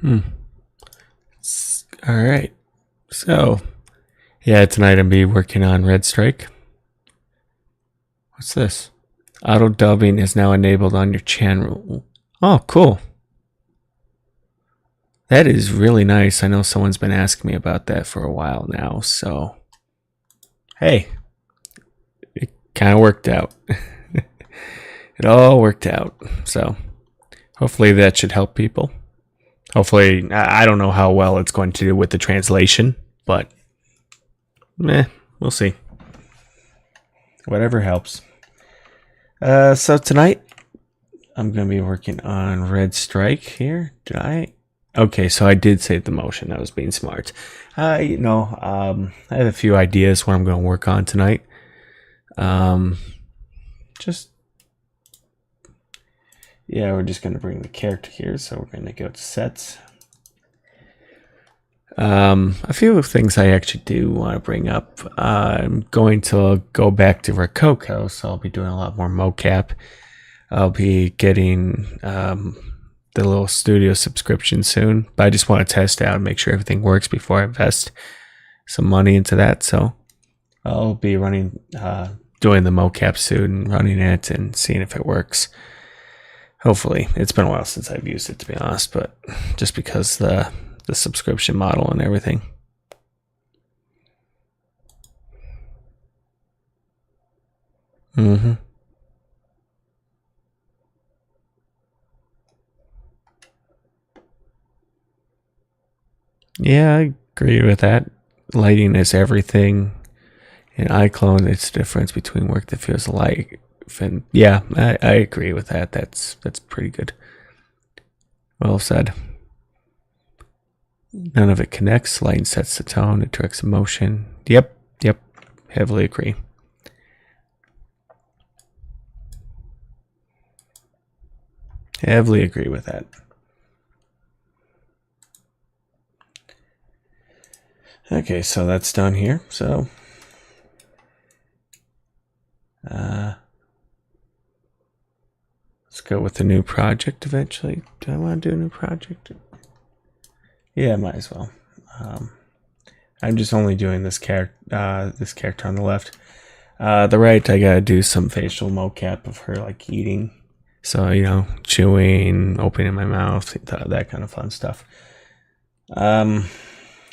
All right. So, yeah, tonight I'll be working on Redstrike. What's this? Auto dubbing is now enabled on your channel. Oh, cool. That is really nice. I know someone's been asking me about that for a while now. So, hey, it kind of worked out. It all worked out. So, hopefully that should help people. Hopefully, I don't know how well it's going to do with the translation, but we'll see. Whatever helps. So tonight, I'm going to be working on Redstrike here. Did I? Okay, so I did save the motion. I was being smart. I have a few ideas what I'm going to work on tonight. We're just going to bring the character here. So we're going to go to sets. A few things I actually do want to bring up. I'm going to go back to Rococo, so I'll be doing a lot more mocap. I'll be getting the little studio subscription soon, but I just want to test out and make sure everything works before I invest some money into that. So I'll be running, doing the mocap soon, running it and seeing if it works. Hopefully. It's been a while since I've used it, to be honest, but just because the subscription model and everything. Yeah, I agree with that. Lighting is everything. In iclone, it's the difference between work that feels like. And yeah, I agree with that. That's pretty good. Well said. None of it connects. Lighting sets the tone. It directs emotion. Yep. Heavily agree. Heavily agree with that. Okay, so that's done here. So let's go with the new project eventually. Do I want to do a new project? Yeah, might as well. I'm just only doing this character on the left. The right, I gotta do some facial mocap of her like eating. So, chewing, opening my mouth, that kind of fun stuff.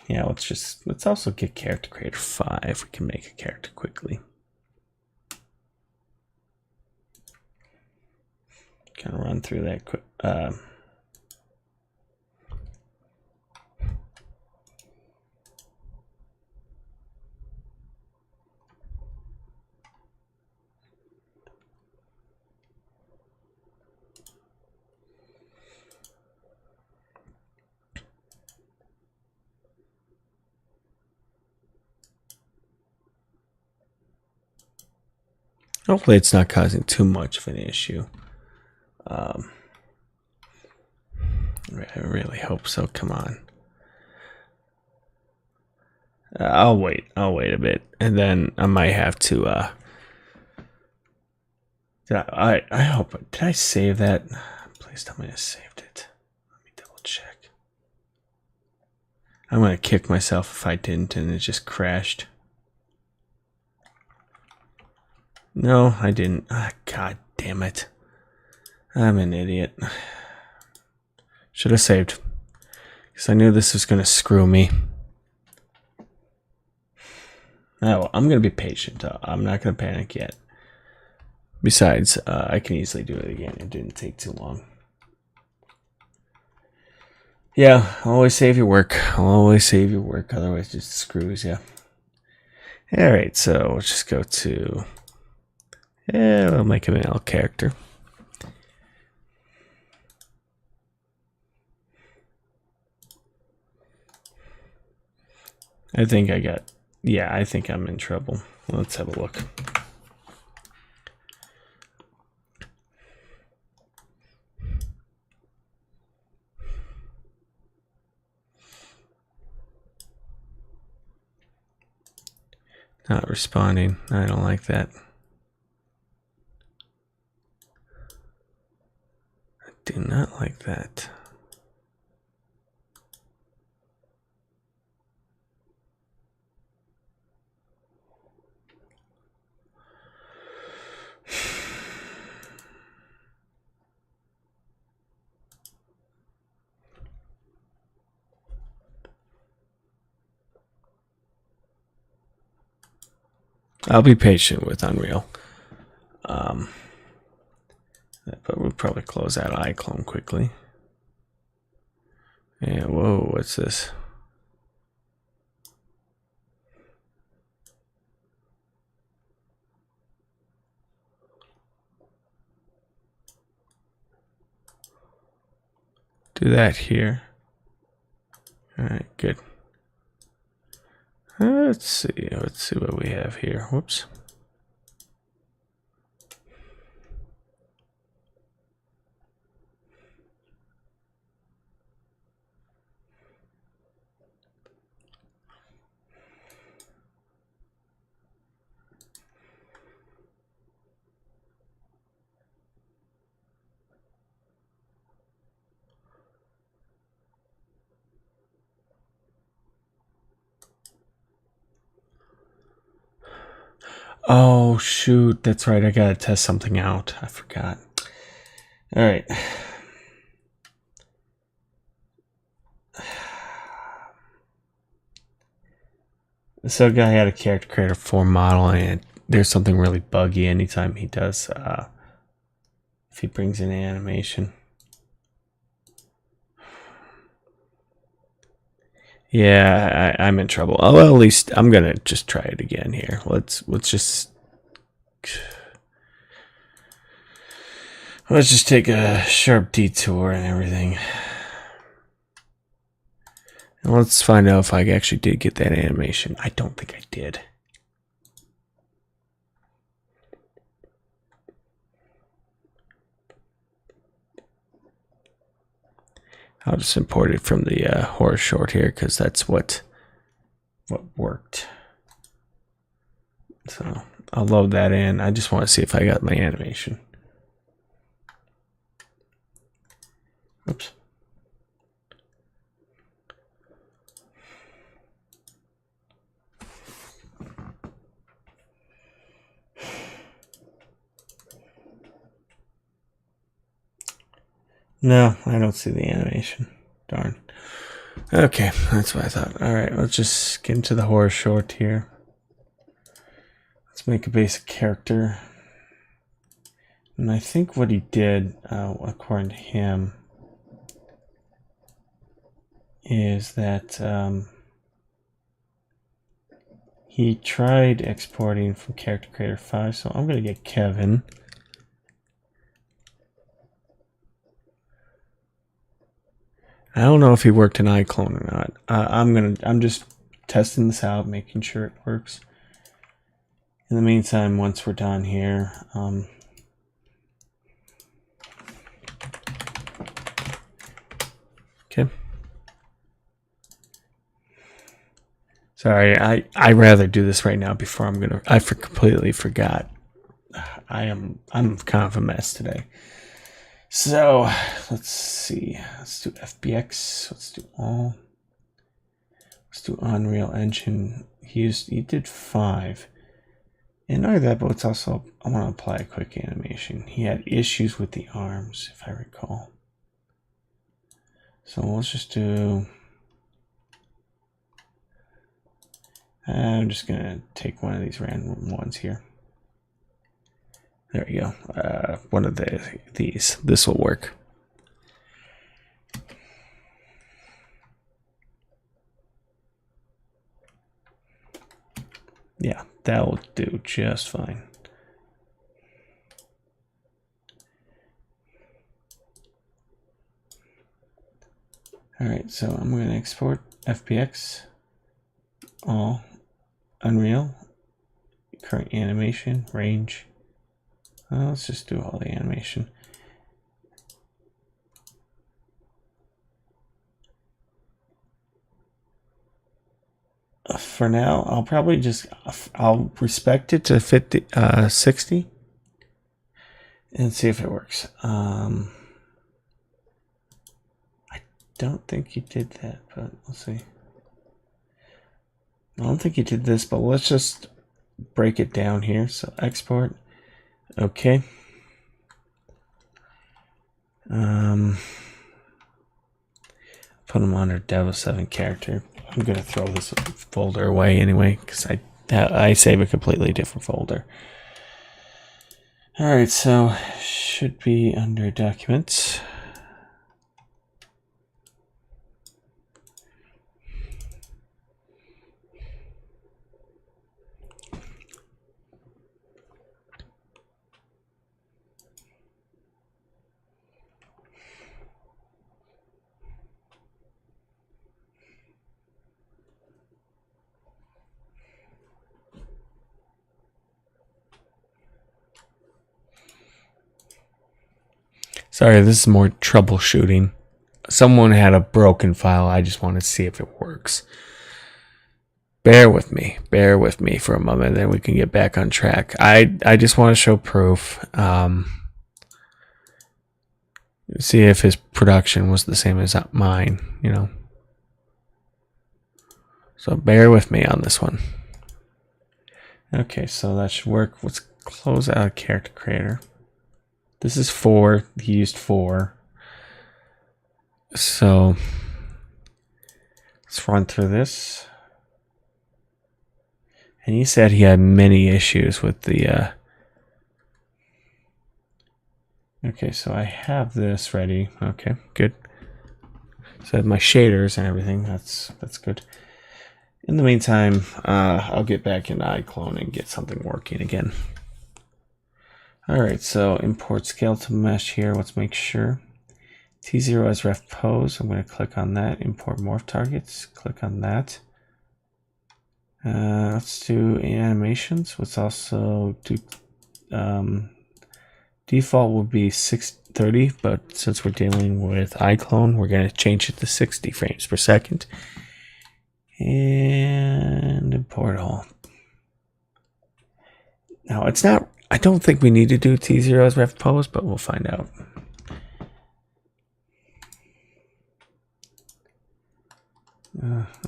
Yeah, let's also get character creator 5. We can make a character quickly. Kind of run through that quick. Hopefully it's not causing too much of an issue. I really hope so. Come on. I'll wait a bit, and then I might have to. I hope. Did I save that? Please tell me I saved it. Let me double check. I'm gonna kick myself if I didn't, and it just crashed. No, I didn't. God damn it. I'm an idiot. Should have saved. Because I knew this was going to screw me. Oh, I'm going to be patient. I'm not going to panic yet. Besides, I can easily do it again. It didn't take too long. Yeah, always save your work. Always save your work. Otherwise, it just screws you. Alright, so let's just go to... Yeah, we'll make a male character. I think I got... Yeah, I think I'm in trouble. Let's have a look. Not responding. I don't like that. I do not like that. I'll be patient with Unreal. But we'll probably close out iClone quickly. Yeah, whoa, what's this? Do that here. Alright, good. Let's see what we have here. Whoops. Oh shoot, that's right, I gotta test something out. I forgot. Alright. So guy had a character creator for modeling, and there's something really buggy anytime he does if he brings in animation. Yeah, I'm in trouble. Oh, well, at least I'm gonna just try it again here. Let's just take a sharp detour and everything. And let's find out if I actually did get that animation. I don't think I did. I'll just import it from the horror short here because that's what worked. So I'll load that in. I just want to see if I got my animation. Oops. No, I don't see the animation. Darn. Okay, that's what I thought. Alright, let's just get into the horror short here. Let's make a basic character. And I think what he did, according to him, is that he tried exporting from Character Creator 5, so I'm going to get Kevin. I don't know if he worked in iClone or not. I'm just testing this out, making sure it works. In the meantime, once we're done here, okay. Sorry, I rather do this right now before I completely forgot. I'm kind of a mess today. So let's see. Let's do FBX. Let's do all. Let's do Unreal Engine. He did 5. And not that, but it's also, I want to apply a quick animation. He had issues with the arms, if I recall. So let's just do. I'm just gonna take one of these random ones here. There we go. One of these. This will work. Yeah, that will do just fine. All right, so I'm going to export FBX, all, Unreal, current animation, range. Let's just do all the animation. For now, I'll probably just, I'll respect it to 60 and see if it works. I don't think you did that, but we'll see. I don't think you did this, but let's just break it down here. So export. Okay. Put them under Dev 7 character. I'm gonna throw this folder away anyway because I I save a completely different folder. Alright, so should be under documents. Sorry, this is more troubleshooting. Someone had a broken file. I just want to see if it works. Bear with me for a moment, then we can get back on track. I just want to show proof. See if his production was the same as mine, you know. So bear with me on this one. Okay, so that should work. Let's close out character creator. This is 4. He used 4. So let's run through this. And he said he had many issues with the okay, so I have this ready. Okay, good. So I have my shaders and everything. That's good. In the meantime, I'll get back into iclone and get something working again. Alright, so import skeleton mesh here. Let's make sure. T0 as ref pose. I'm going to click on that. Import morph targets. Click on that. Let's do animations. Let's also do default will be 630, but since we're dealing with iclone, we're going to change it to 60 frames per second. And import all. Now it's not, I don't think we need to do T0 as ref pose, but we'll find out.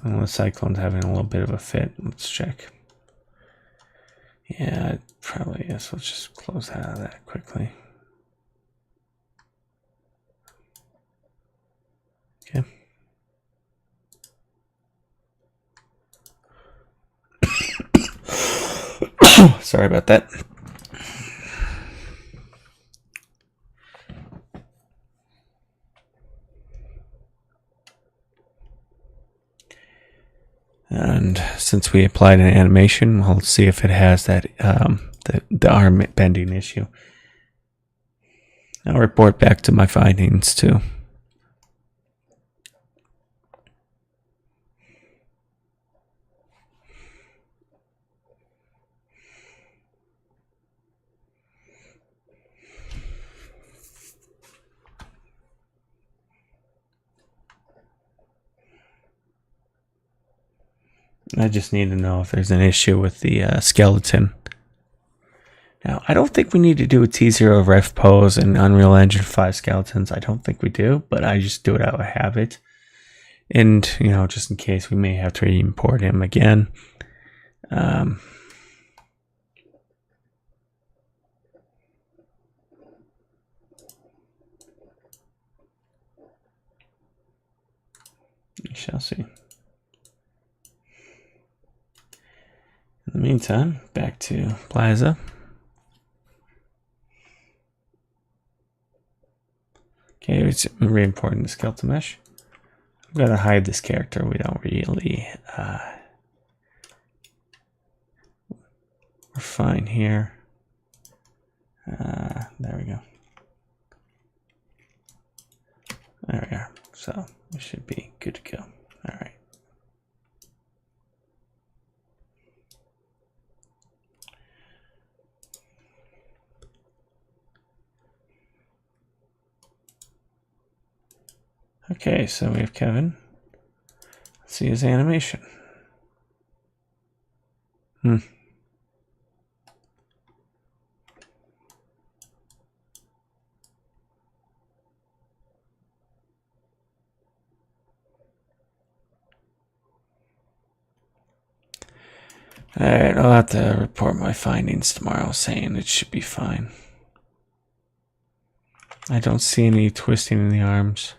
Unless Cyclone's having a little bit of a fit. Let's check. Yeah, it probably is. Let's just close out of that quickly. Okay. Sorry about that. And since we applied an animation, we'll see if it has that the arm bending issue. I'll report back to my findings too. I just need to know if there's an issue with the skeleton. Now, I don't think we need to do a T0 ref pose in Unreal Engine 5 skeletons. I don't think we do, but I just do it out of habit. And, you know, just in case we may have to import him again. We shall see. In the meantime, back to Plaza. Okay, it's re-importing the skeleton mesh. I'm going to hide this character. We don't really... we're fine here. There we go. There we are. So we should be good to go. All right. Okay, so we have Kevin. Let's see his animation. Alright, I'll have to report my findings tomorrow saying it should be fine. I don't see any twisting in the arms.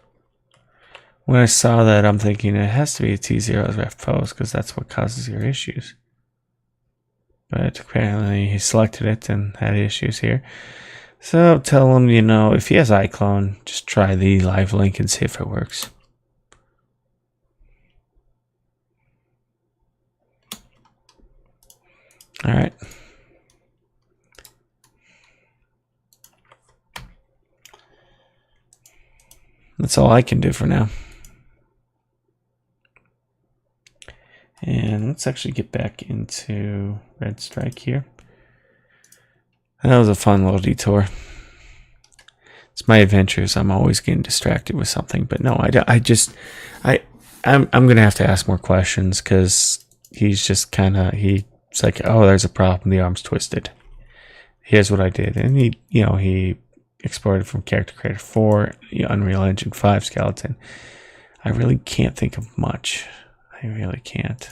When I saw that, I'm thinking it has to be a T0 ref pose because that's what causes your issues. but apparently he selected it and had issues here. So tell him, you know, if he has iclone, just try the live link and see if it works. All right. That's all I can do for now. And let's actually get back into Redstrike here. That was a fun little detour. It's my adventures. I'm always getting distracted with something, but no, I'm gonna have to ask more questions because he's just kind of he's like, oh, there's a problem. The arm's twisted. Here's what I did, and he exported from Character Creator 4, Unreal Engine 5 skeleton. I really can't think of much. I really can't.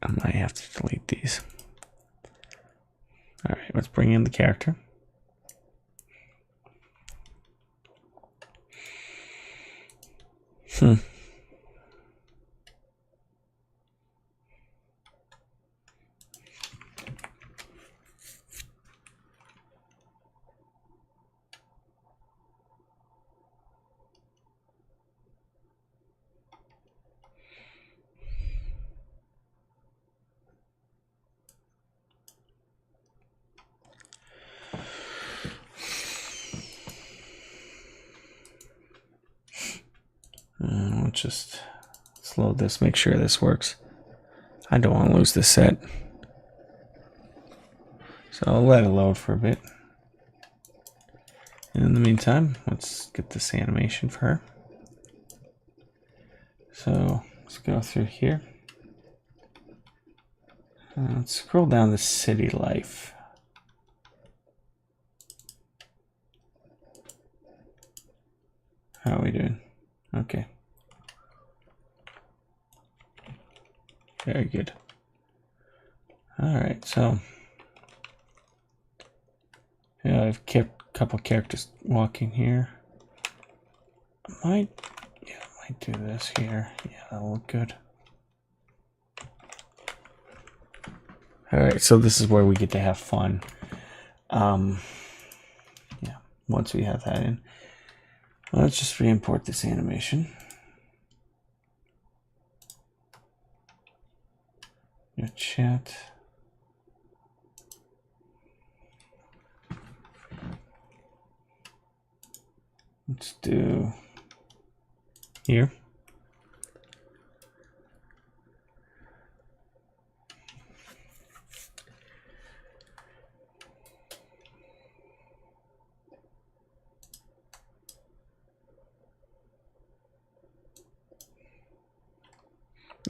I might have to delete these. All right, let's bring in the character. Just slow this, make sure this works. I don't want to lose this set. So I'll let it load for a bit. And in the meantime, let's get this animation for her. So let's go through here. Let's scroll down to city life. How are we doing? Okay. Very good. All right, so yeah, I've kept a couple characters walking here. I might do this here. Yeah, that'll look good. All right, so this is where we get to have fun. Yeah, once we have that in, let's just re-import this animation. Your chat. Let's do here.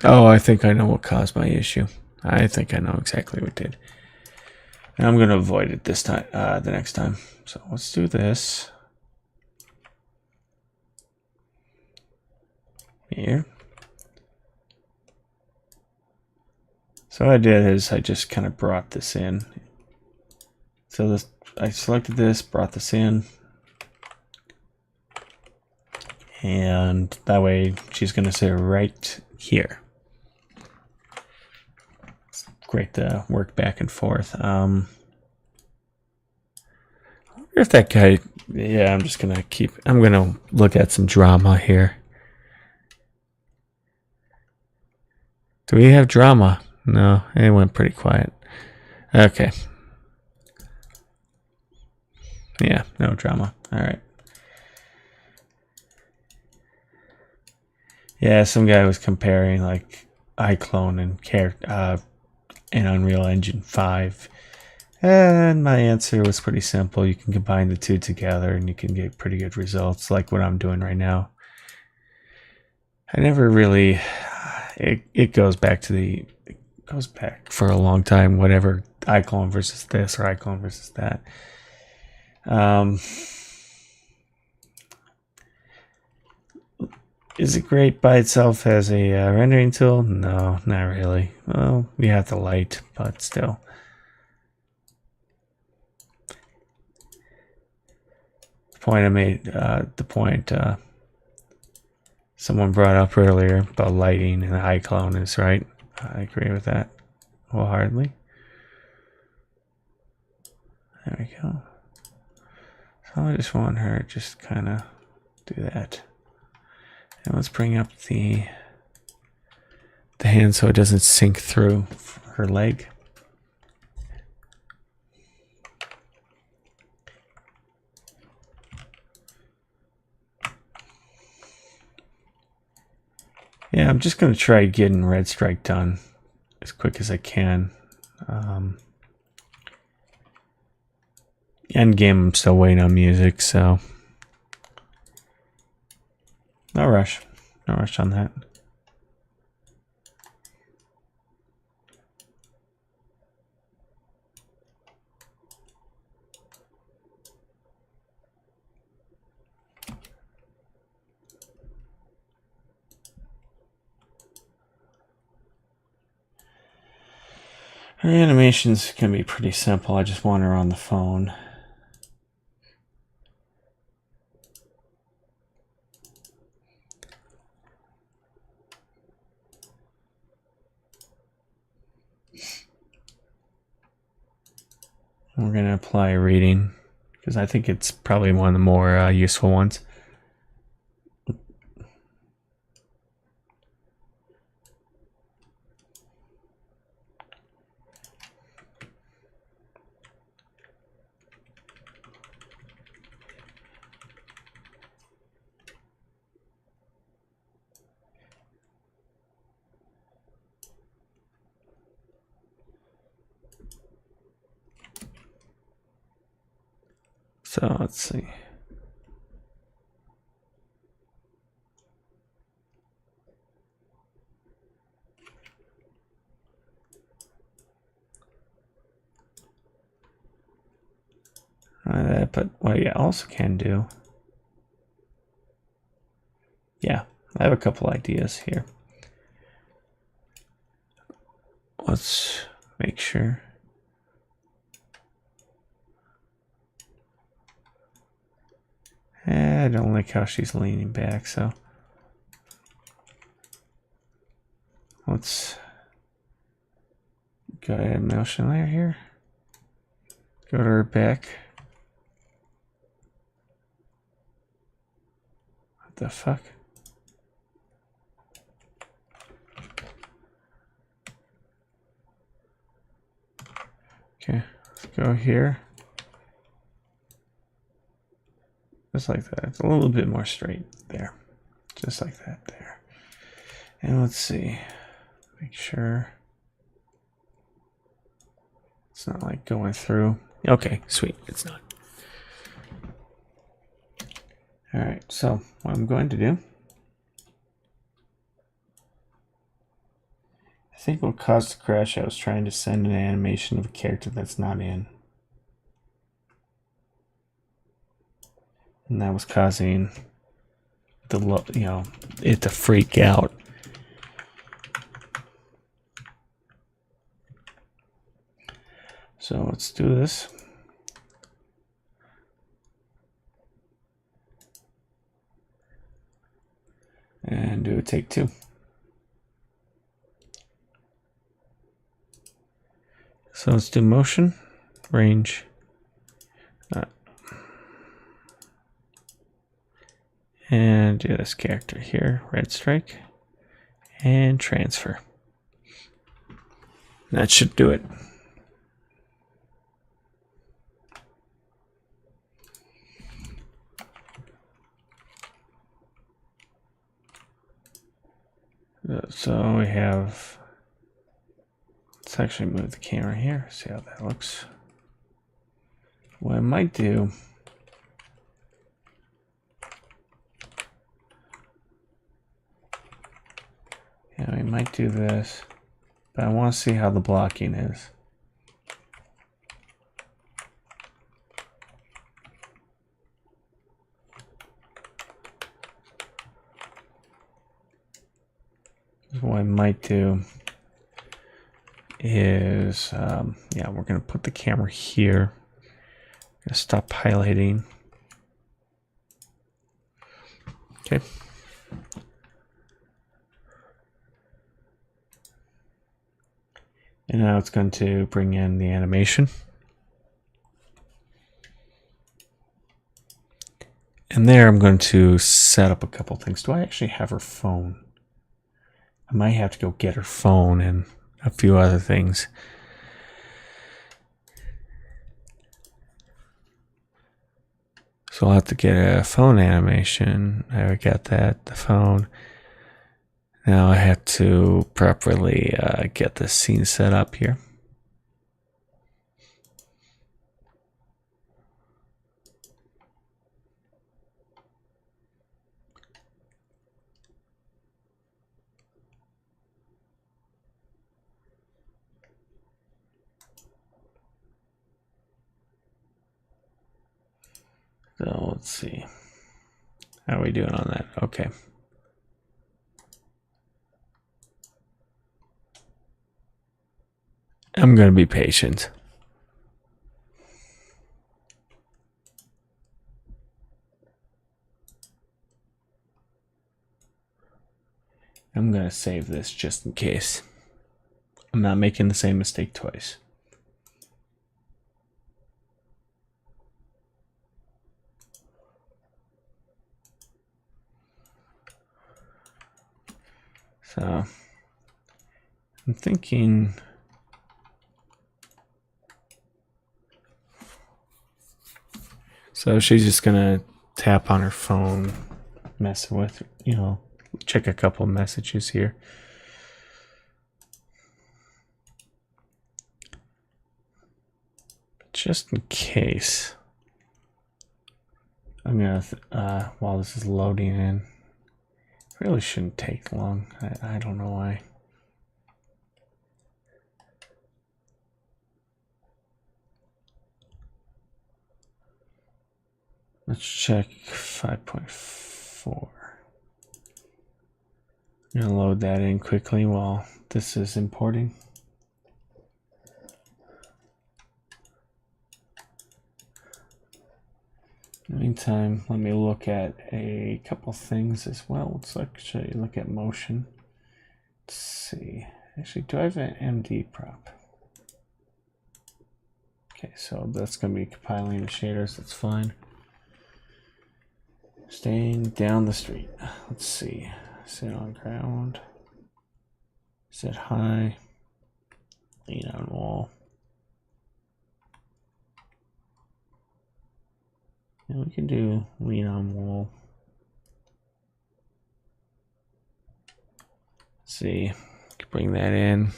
Oh, I think I know what caused my issue. I think I know exactly what did. And I'm going to avoid it this time, the next time. So let's do this. Here. So what I did is I just kind of brought this in. So this, I selected this, brought this in. And that way she's going to sit right here. It's great to work back and forth. I wonder if that guy, yeah, I'm just going to keep, I'm going to look at some drama here. Do we have drama? No, it went pretty quiet. Okay. Yeah, no drama. All right. Yeah, some guy was comparing like iclone and Unreal Engine 5. And my answer was pretty simple. You can combine the two together and you can get pretty good results like what I'm doing right now. I never really, it goes back for a long time, whatever iclone versus this or iclone versus that. Is it great by itself as a rendering tool? No, not really. Well, you have the light, but still. The point I made, someone brought up earlier about lighting and iclone is right. I agree with that wholeheartedly. There we go. So I just want her to just kind of do that. And let's bring up the hand so it doesn't sink through her leg. Yeah, I'm just going to try getting Redstrike done as quick as I can. Endgame, I'm still waiting on music, so no rush. No rush on that. Her animations can be pretty simple. I just want her on the phone. We're going to apply a reading because I think it's probably one of the more useful ones. So let's see. But what I also can do, yeah, I have a couple ideas here. Let's make sure. I don't like how she's leaning back, so let's go ahead and motion layer here. Go to her back. What the fuck? Okay, let's go here. Just like that. It's a little bit more straight there. Just like that there. And let's see. Make sure it's not like going through. Okay, sweet. It's not. All right, so what I'm going to do, I think what caused the crash, I was trying to send an animation of a character that's not in. And that was causing the, it to freak out. So let's do this. And do a take two. So let's do motion, range, and do this character here, Redstrike, and transfer. That should do it. So we have, let's actually move the camera here, see how that looks. What I might do, yeah, we might do this, but I want to see how the blocking is. What I might do is, yeah, we're going to put the camera here. I'm going to stop highlighting. Okay. And now it's going to bring in the animation. And there I'm going to set up a couple things. Do I actually have her phone? I might have to go get her phone and a few other things. So I'll have to get a phone animation. I already got that, the phone. Now I have to properly get the scene set up here. So let's see. How are we doing on that? Okay. I'm going to be patient. I'm going to save this just in case. I'm not making the same mistake twice. So I'm thinking so she's just gonna tap on her phone, messing with, check a couple messages here. Just in case, I'm gonna while this is loading in, really shouldn't take long. I don't know why. Let's check 5.4. I'm gonna load that in quickly while this is importing. In the meantime, let me look at a couple things as well. Let's actually look at motion. Let's see. Actually, do I have an MD prop? Okay, so that's going to be compiling the shaders. That's fine. Staying down the street. Let's see. Sit on ground. Set high. Lean on wall. And we can do lean on wall. Let's see. Bring that in.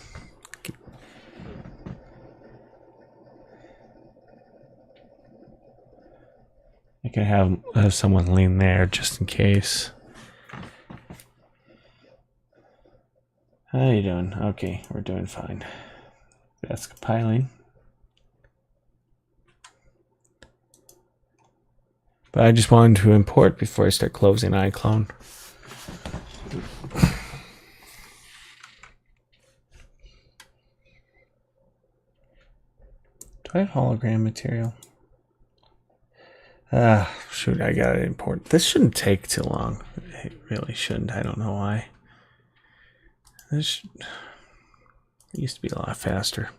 I can have someone lean there just in case. How you doing? Okay, we're doing fine. That's compiling. But I just wanted to import before I start closing iClone. Do I have hologram material? Shoot, I gotta import. This shouldn't take too long. It really shouldn't. I don't know why. It used to be a lot faster.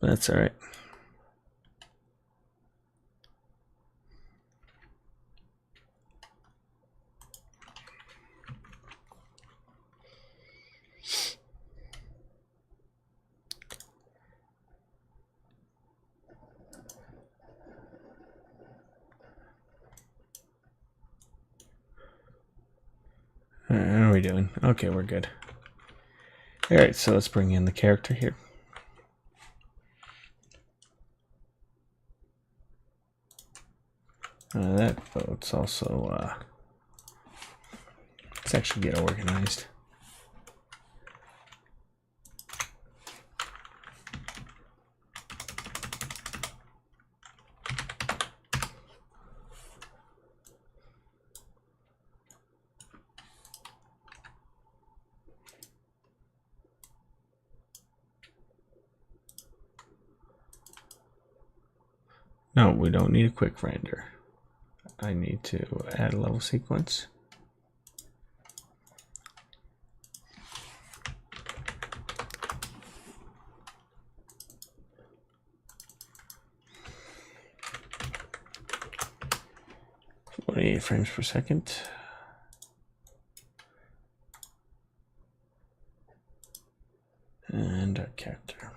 But that's all right. How are we doing? Okay, we're good. All right, so let's bring in the character here. That vote's also, let's actually get organized. No, we don't need a quick render. I need to add a level sequence. 28 frames per second. And our character.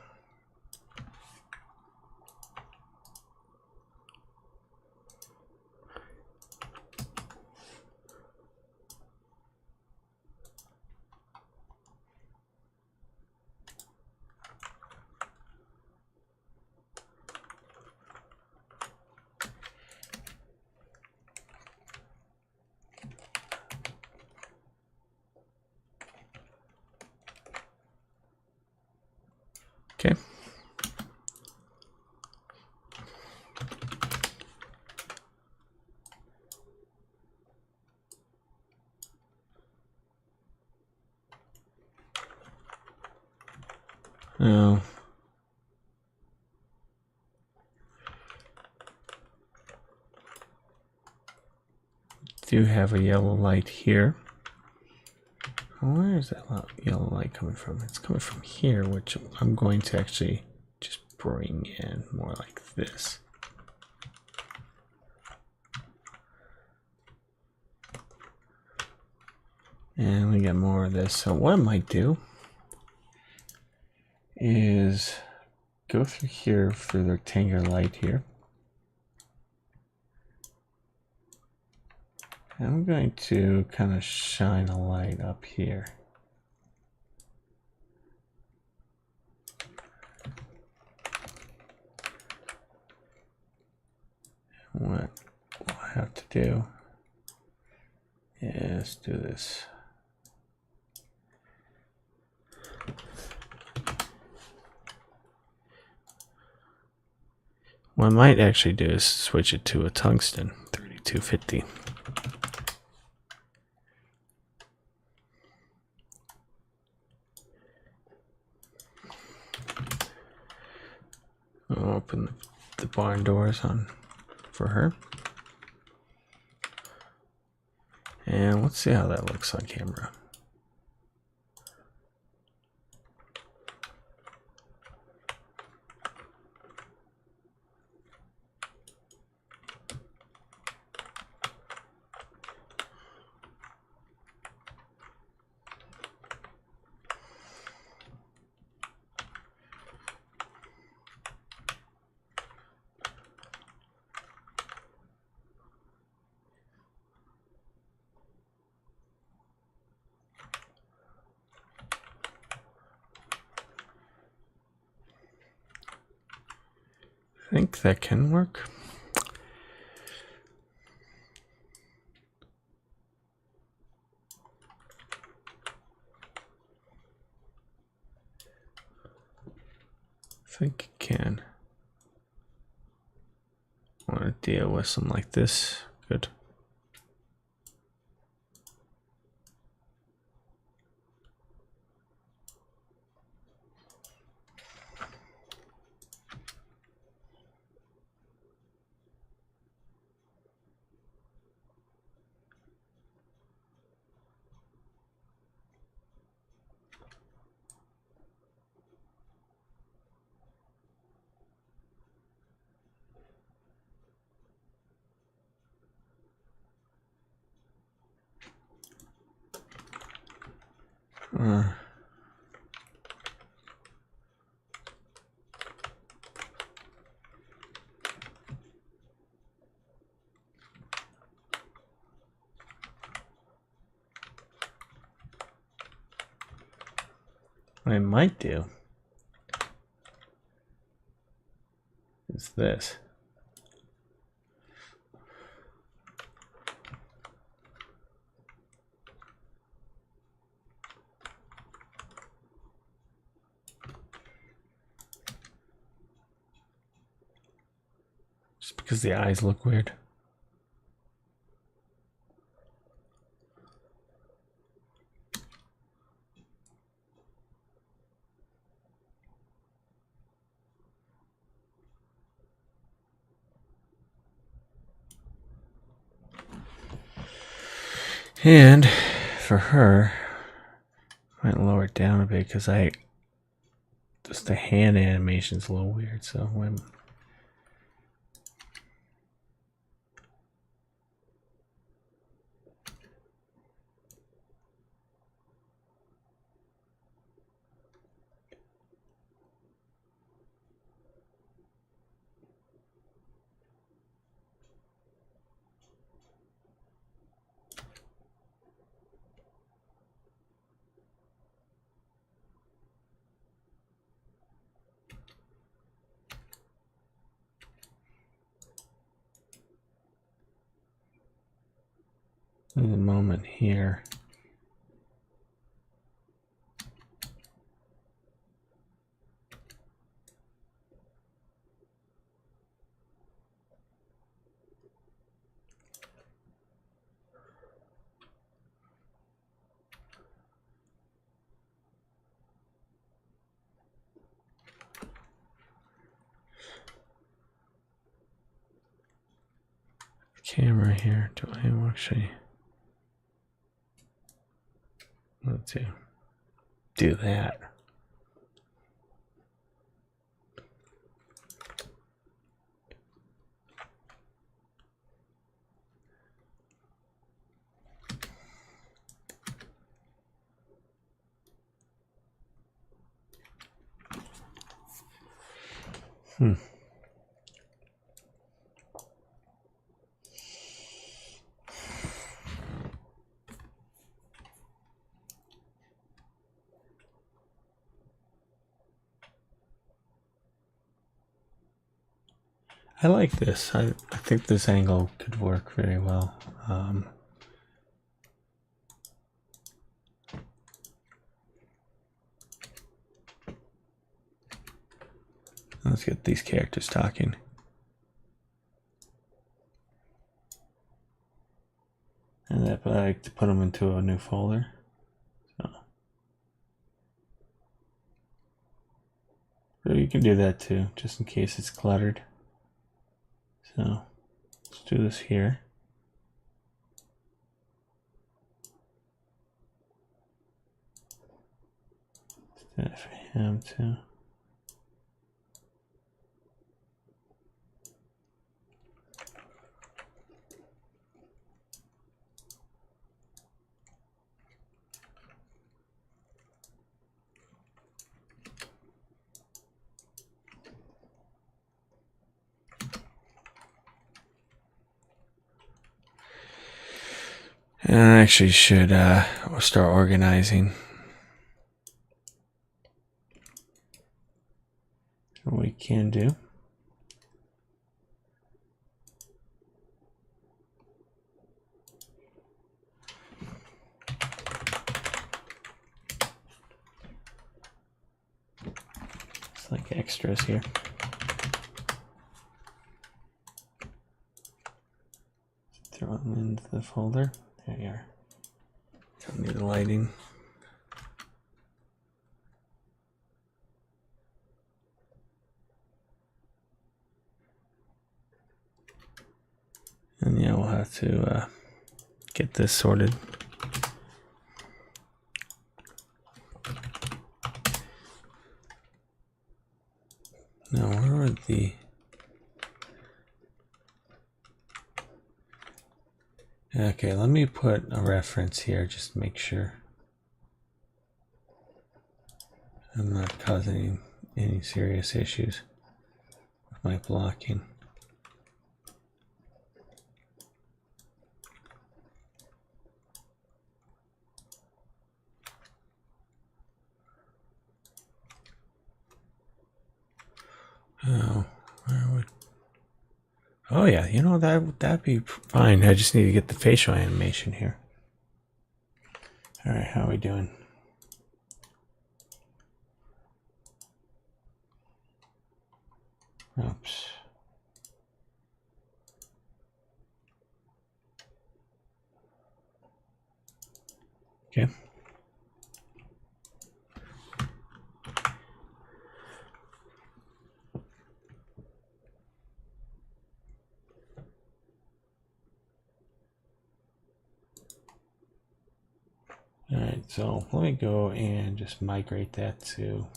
Okay. Now, do have a yellow light here. Where is that yellow light coming from? It's coming from here, which I'm going to actually just bring in more like this. And we get more of this. So what I might do is go through here through the rectangular light here. And I'm going to kind of shine a light up here. What we'll have to do is do this. What I might actually do is switch it to a tungsten 3250. I'll open the barn doors on for her. And let's see how that looks on camera. I think that can work. I think it can. I want to deal with something like this. Good. What I might do is this. Just because the eyes look weird. And for her, I might lower it down a bit because just the hand animation's a little weird. So when in a moment here. Camera here. Do I actually want to do that? I like this. I think this angle could work very well. Let's get these characters talking. And I like to put them into a new folder. So you can do that too, just in case it's cluttered. So let's do this here. Let's do that for him too. And I actually should start organizing. What we can do. It's like extras here. Throw them into the folder. There you are. Don't need the lighting. And yeah, we'll have to get this sorted. Now, where are the... Okay, let me put a reference here just to make sure I'm not causing any serious issues with my blocking. Oh, where would... Oh yeah, you know, that'd be fine. I just need to get the facial animation here. All right, how are we doing? Oops. Okay. All right, so let me go and just migrate that to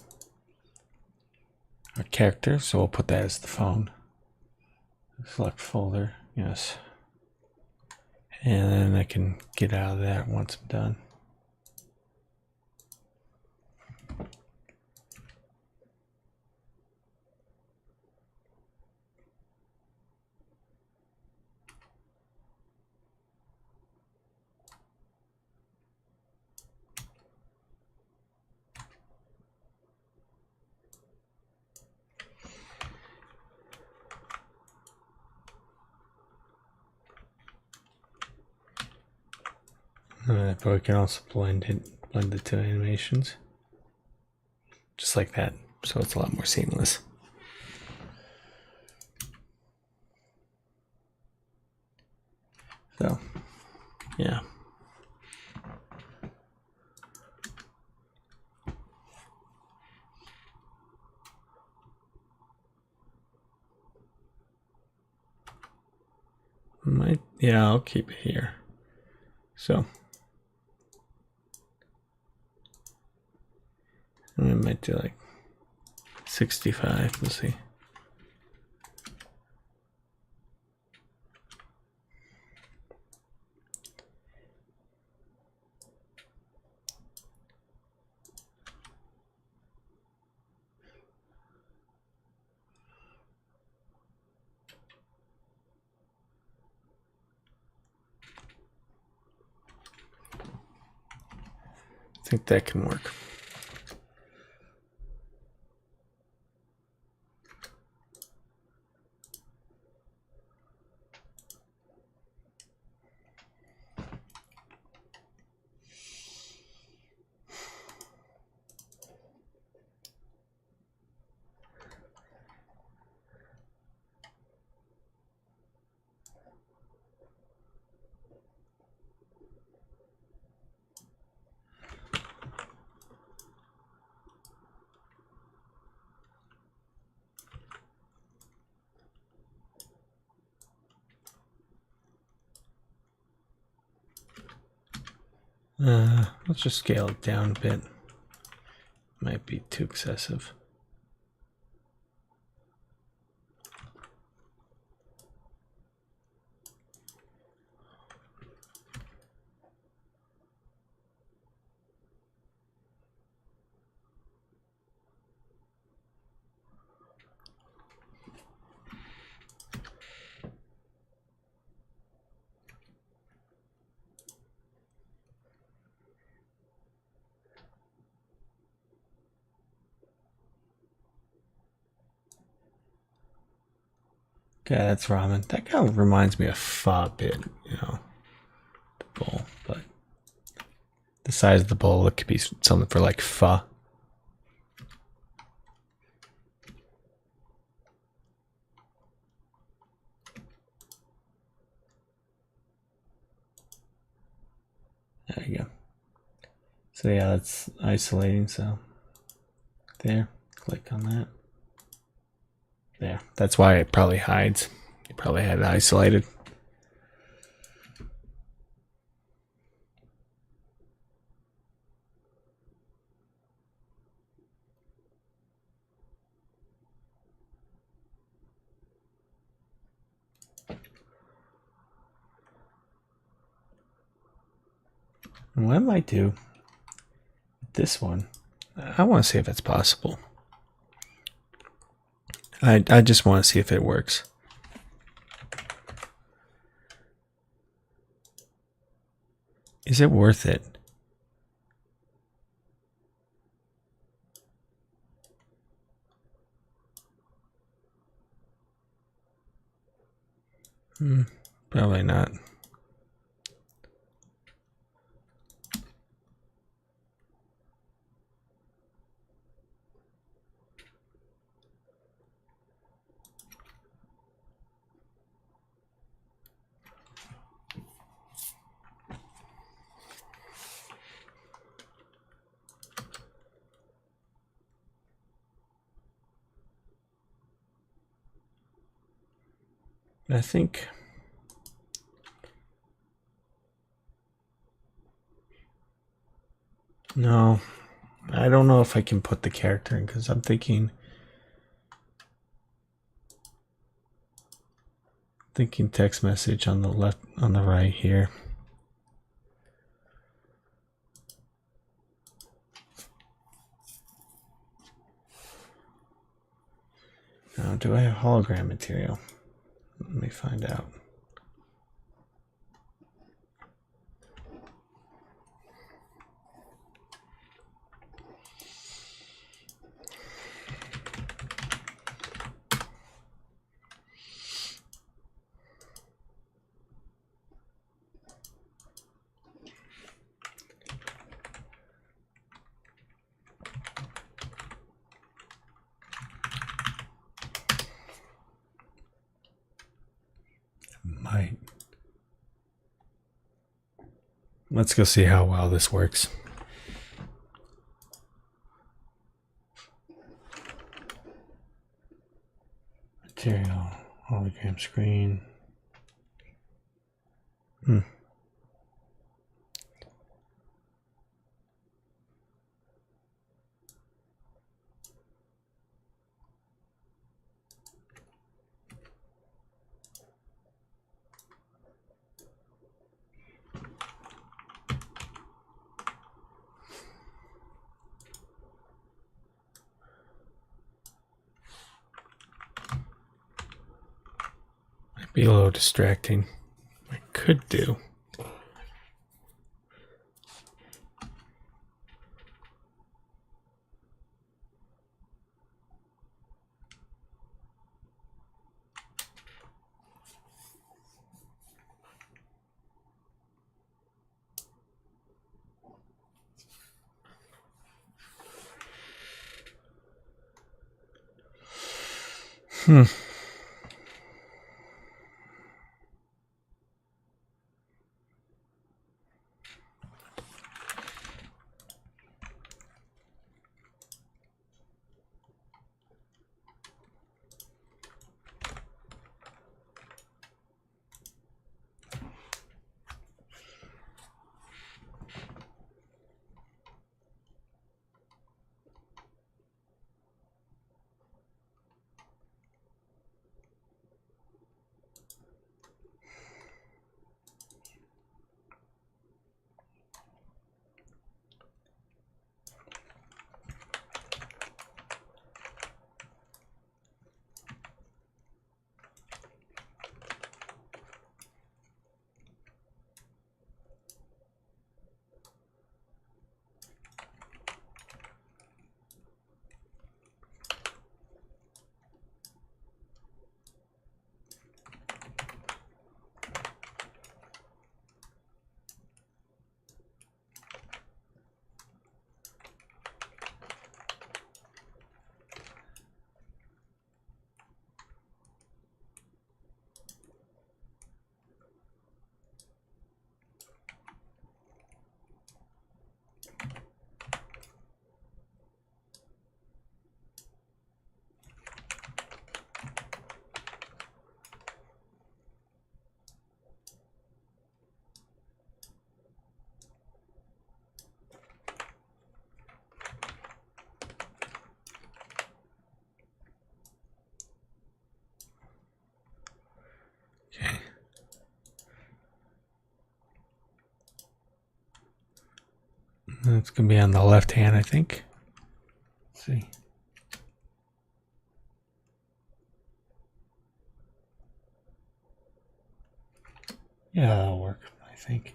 our character. So we'll put that as the phone. Select folder, yes. And then I can get out of that once I'm done. But we can also blend the two animations. Just like that. So it's a lot more seamless. So, yeah. Yeah, I'll keep it here. So, I might do like 65. We'll see. I think that can work. Let's just scale it down a bit. Might be too excessive. Okay, that's ramen. That kind of reminds me of pho a bit, you know, the bowl. But the size of the bowl, it could be something for like pho. There you go. So yeah, that's isolating. So there, click on that. There, that's why it probably hides. You probably had it isolated. And what I might do with this one, I want to see if it's possible. I just want to see if it works. Is it worth it? Probably not. I think no, I don't know if I can put the character in because I'm thinking text message on the left, on the right here. Now, do I have hologram material? Let me find out. let's go see how well this works. Material, hologram screen. Might be a little distracting. I could do. Okay. It's going to be on the left hand, I think. Let's see. Yeah, that'll work, I think.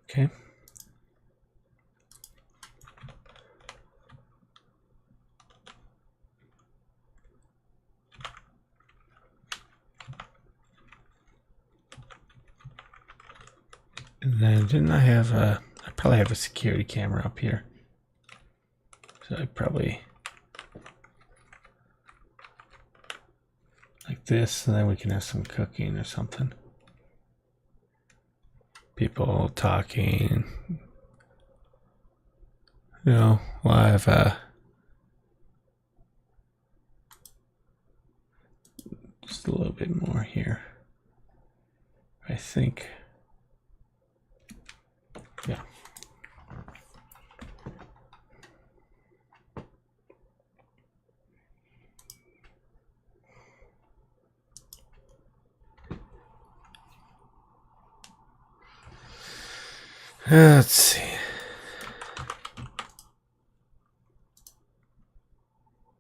Okay. And then didn't I have I probably have a security camera up here. So I probably like this, and then we can have some cooking or something. People talking. You know, we'll have just a little bit more here, I think. Yeah. Let's see.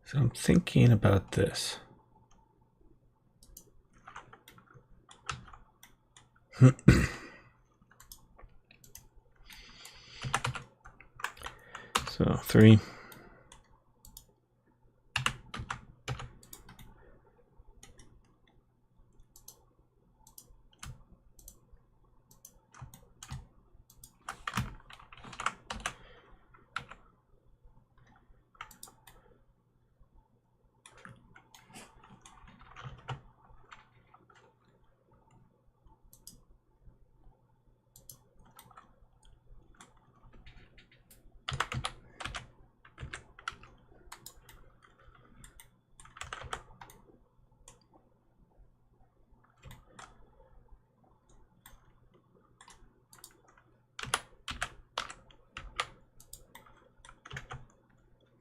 So I'm thinking about this. So 3.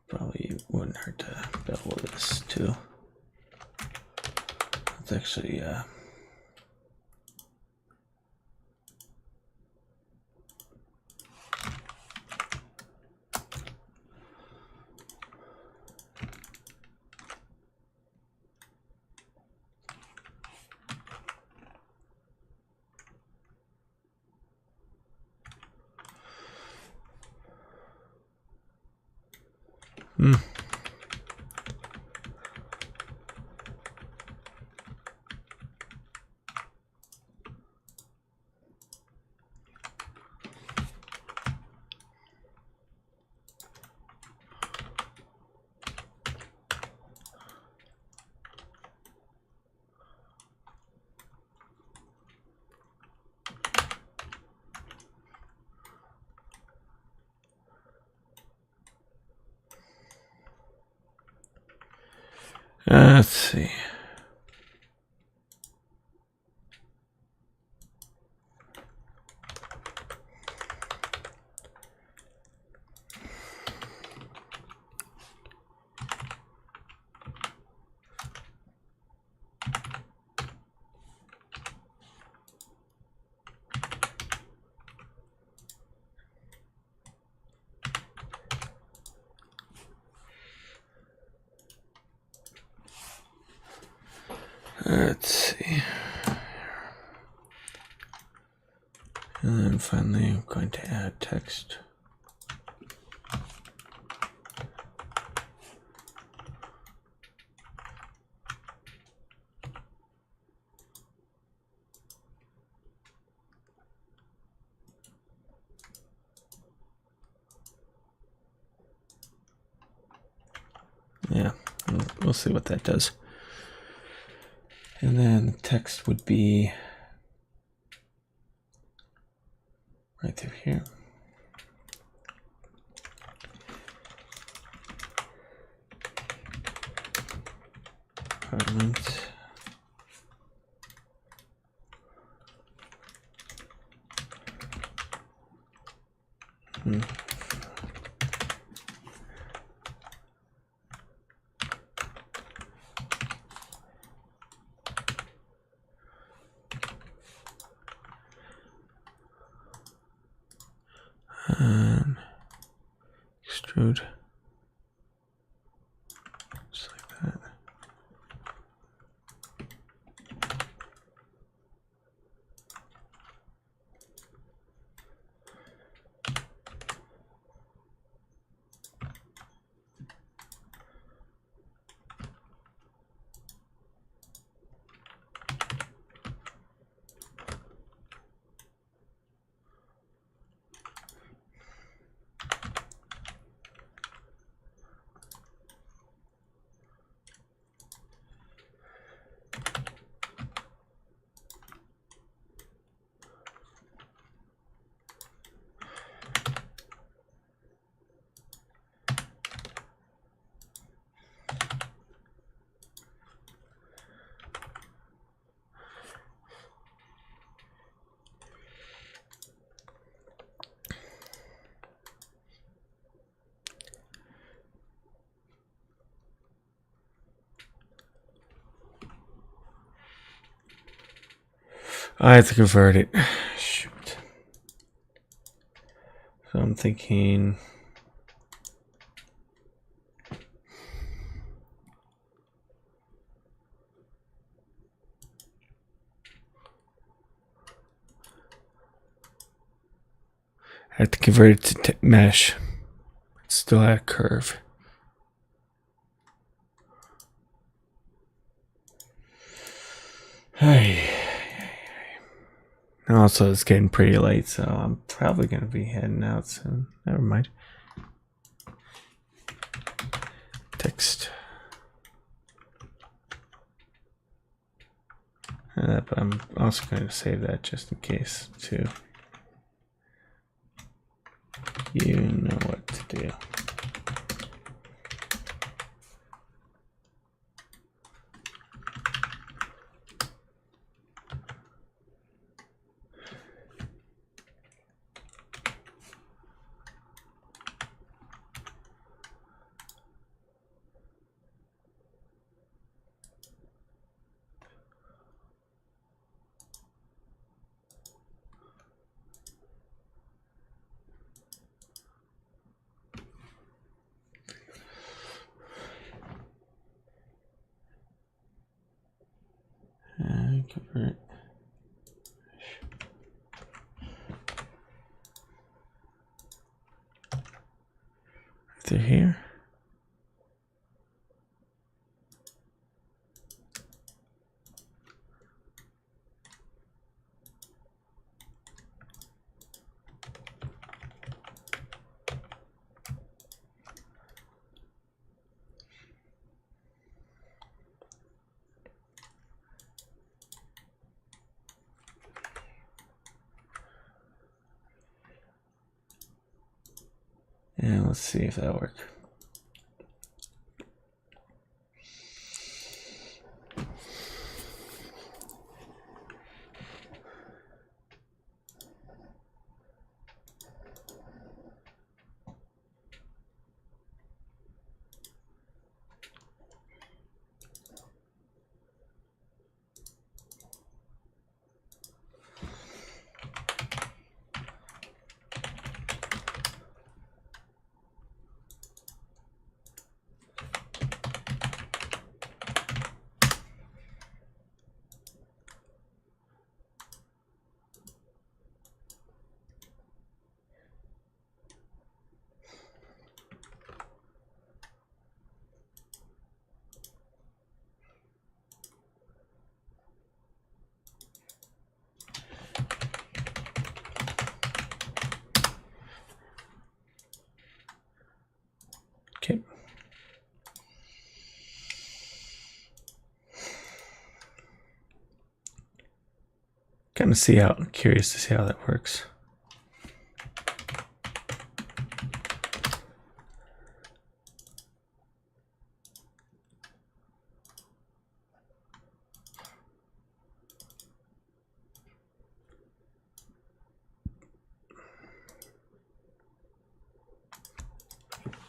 Probably wouldn't hurt to bevel this too. It's actually let's see. Let's see. And then finally, I'm going to add text. Yeah, we'll see what that does. And then the text would be right through here. Apartment. And extrude. Just like that. I have to convert it. Shoot. I'm thinking I have to convert it to mesh. It's still at a curve. Hey. Also, it's getting pretty late, so I'm probably going to be heading out soon. Never mind. Text. But I'm also going to save that just in case, too. You know what to do. Convert. Through here. And let's see if that'll work. Okay. Kind of curious to see how that works.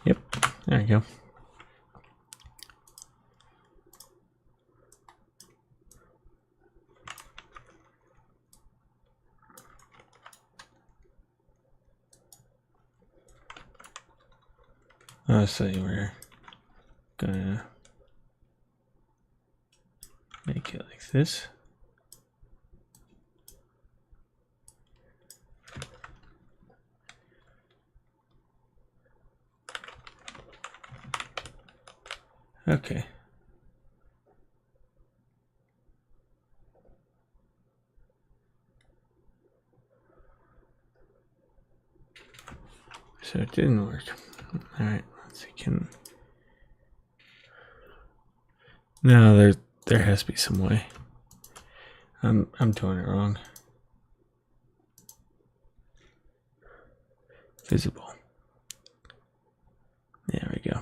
Yep, there you go. So we're gonna make it like this. Okay. So it didn't work. All right, let's see. No, there has to be some way. I'm doing it wrong. Visible. There we go.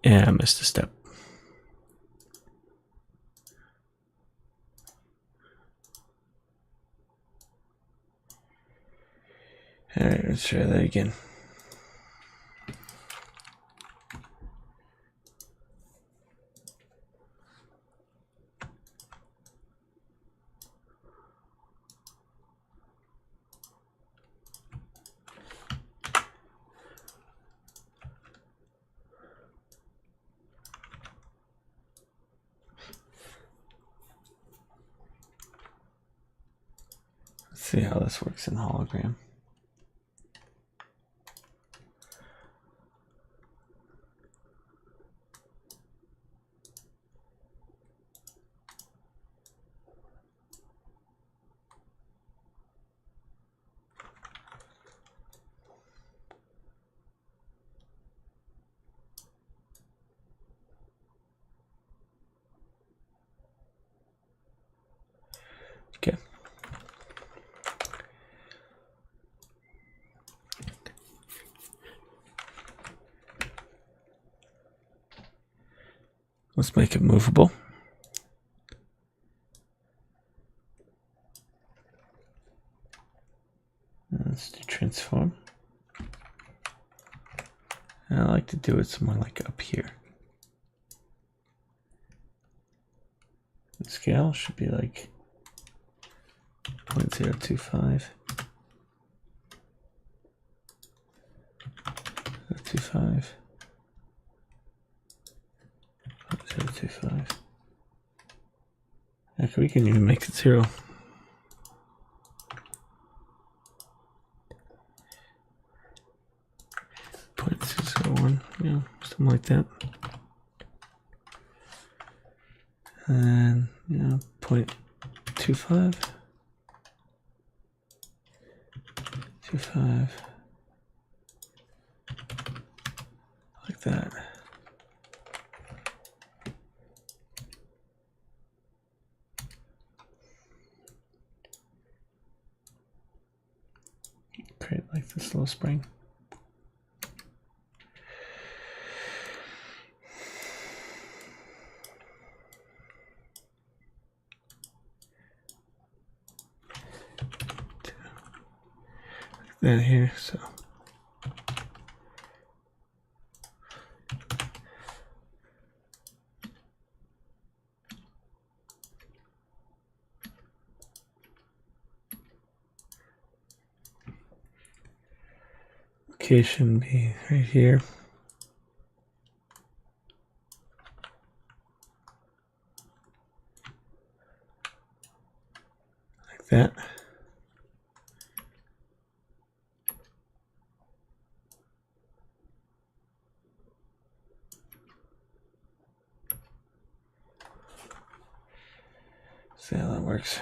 Yeah, I missed a step. All right, let's try that again. see how this works in hologram. Okay. Let's make it movable. Let's do transform. And I like to do it somewhere like up here. The scale should be like 0.025. 0.25. 0.025. Heck, we can even make it 0. Yeah, something like that. And yeah, 0.25. 25. Like that. Create like this little spring. That here, so location be right here. Like that. See how that works.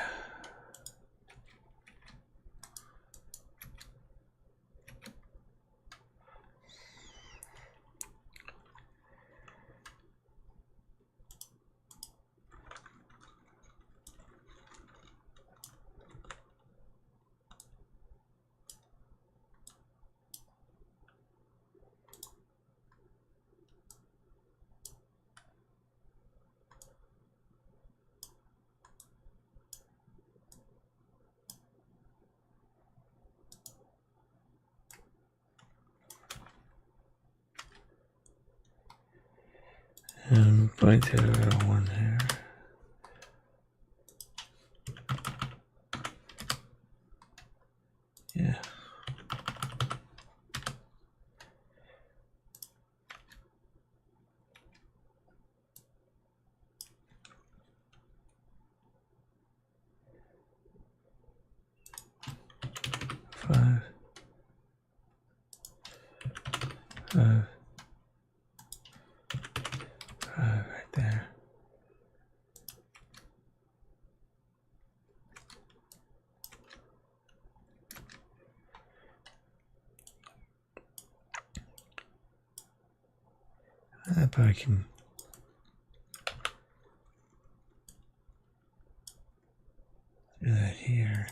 And 0.01 here. Yeah. Five. Right there. But I can do that here.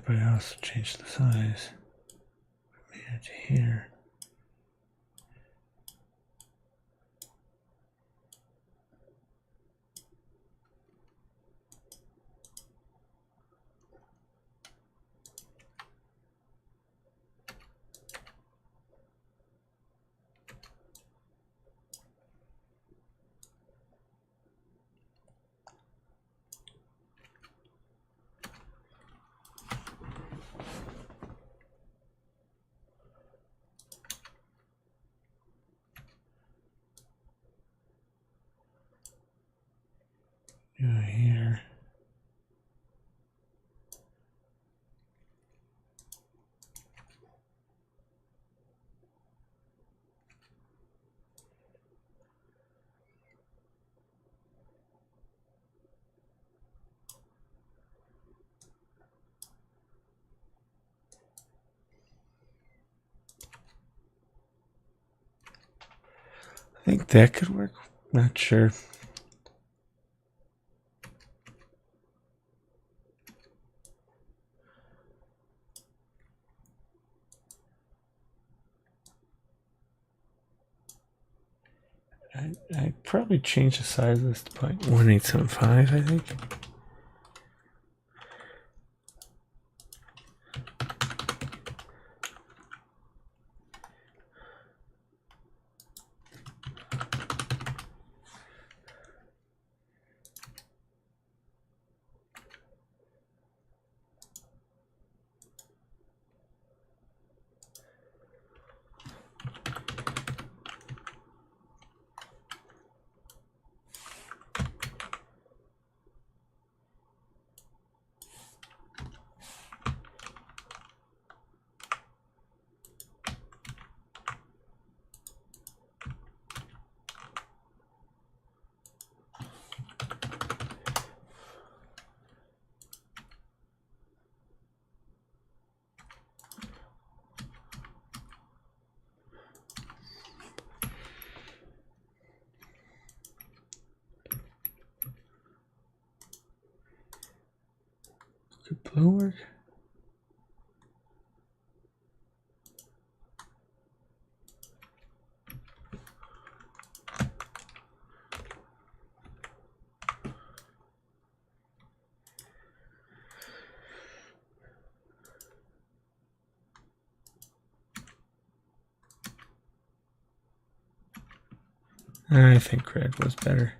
But I also change the size from here to here. Here. I think that could work. Not sure. I probably change the size of this to 0.1875, I think. Could blue work? I think red was better.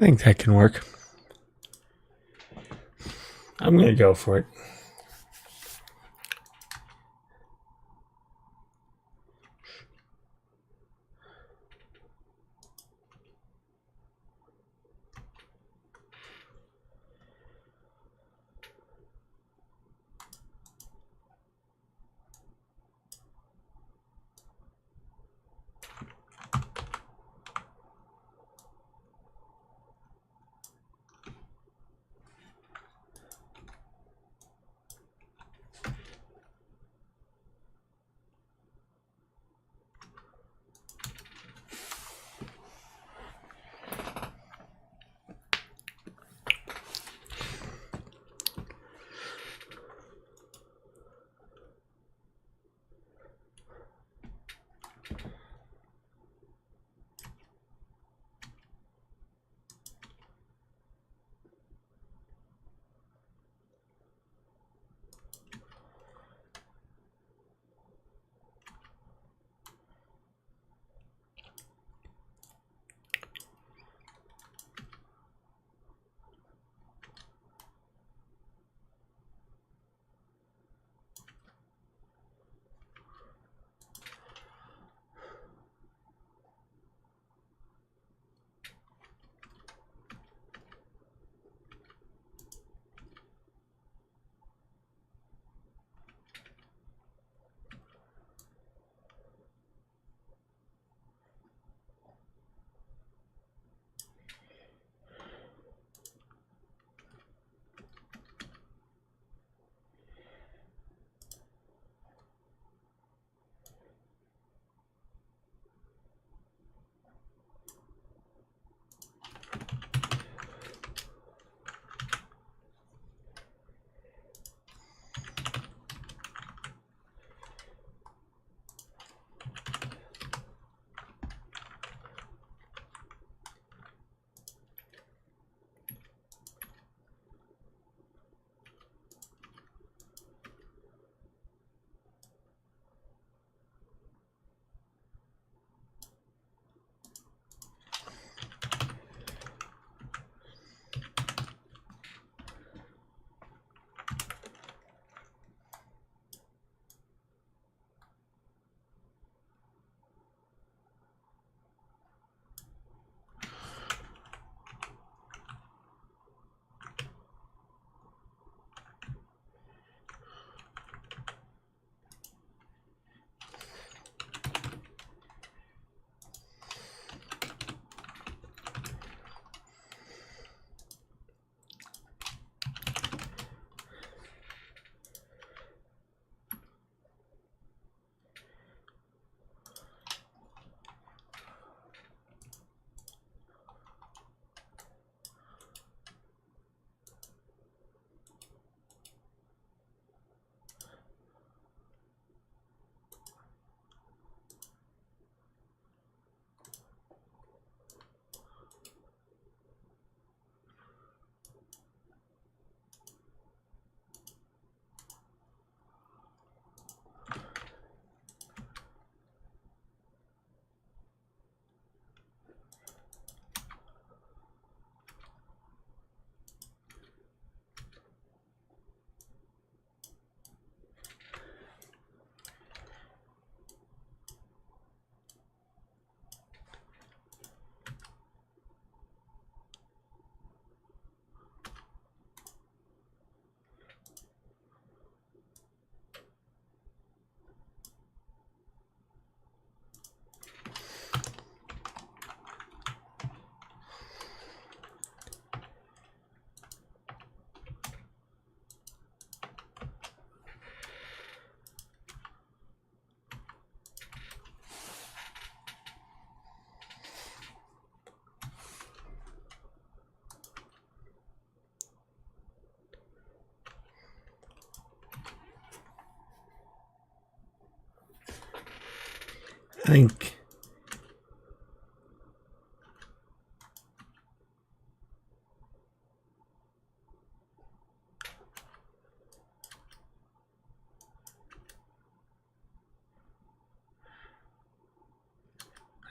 I think that can work. I'm going to go for it.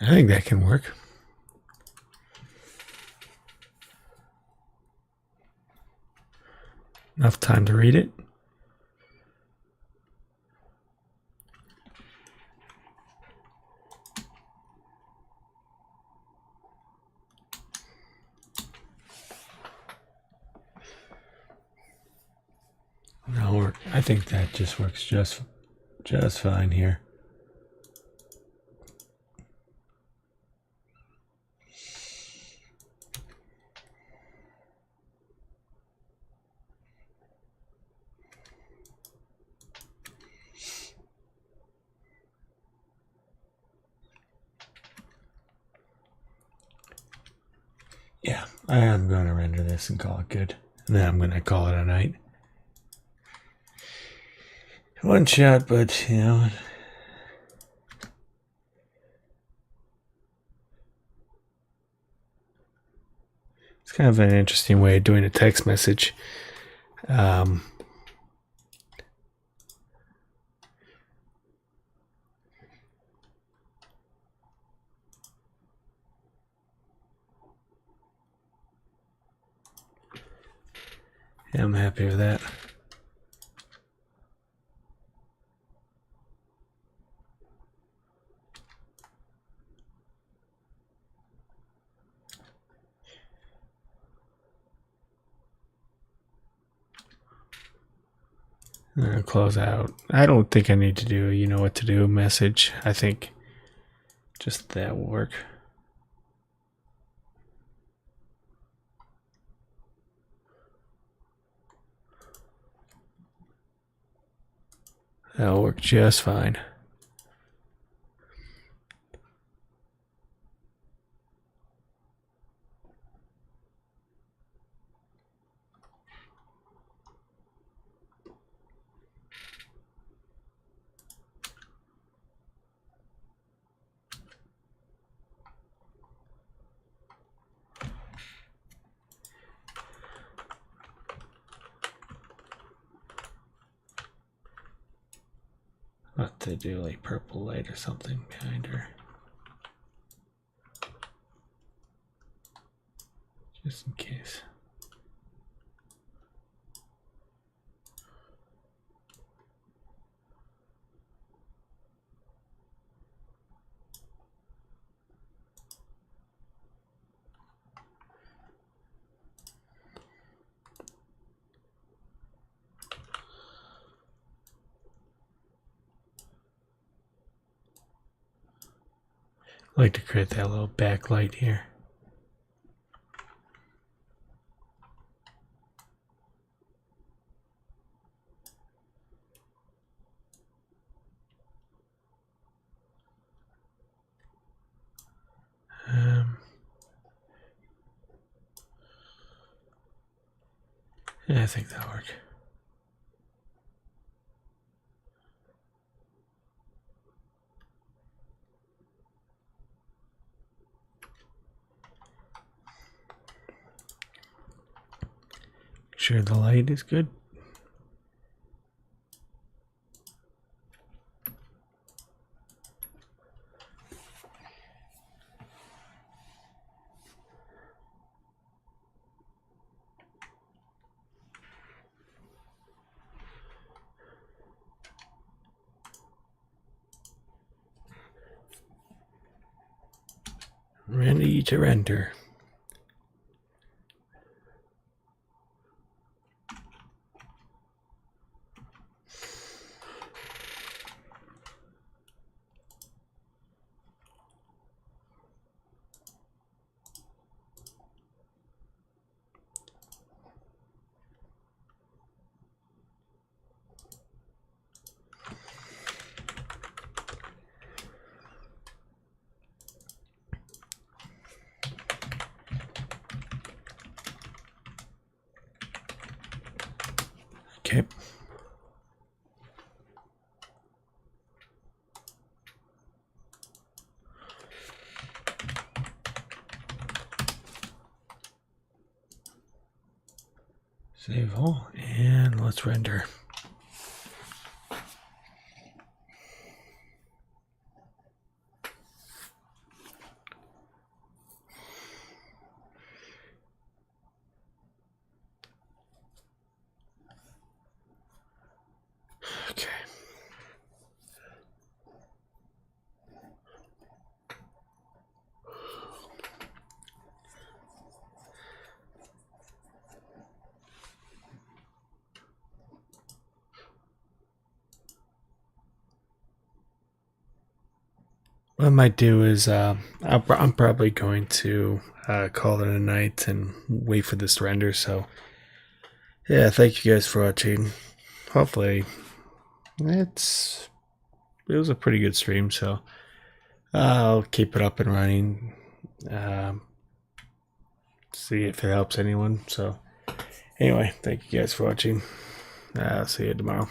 I think that can work. enough time to read it. No, I think that just works just fine here. Yeah, I am going to render this and call it good. And then I'm going to call it a night. One shot, but, you know. It's kind of an interesting way of doing a text message. Yeah, I'm happy with that. I'm going to close out. I don't think I need to do you know what to do message. I think just that will work. That'll work just fine. What to do, like purple light or something behind her. Just in case. I like to create that little backlight here. Yeah, I think that'll work. Make sure the light is good. Ready to render. Okay. Save all, and let's render. what I might do is I'm probably going to call it a night and wait for this to render. So yeah, thank you guys for watching. Hopefully it was a pretty good stream, so I'll keep it up and running. Um, See if it helps anyone. So anyway, thank you guys for watching. I'll see you tomorrow.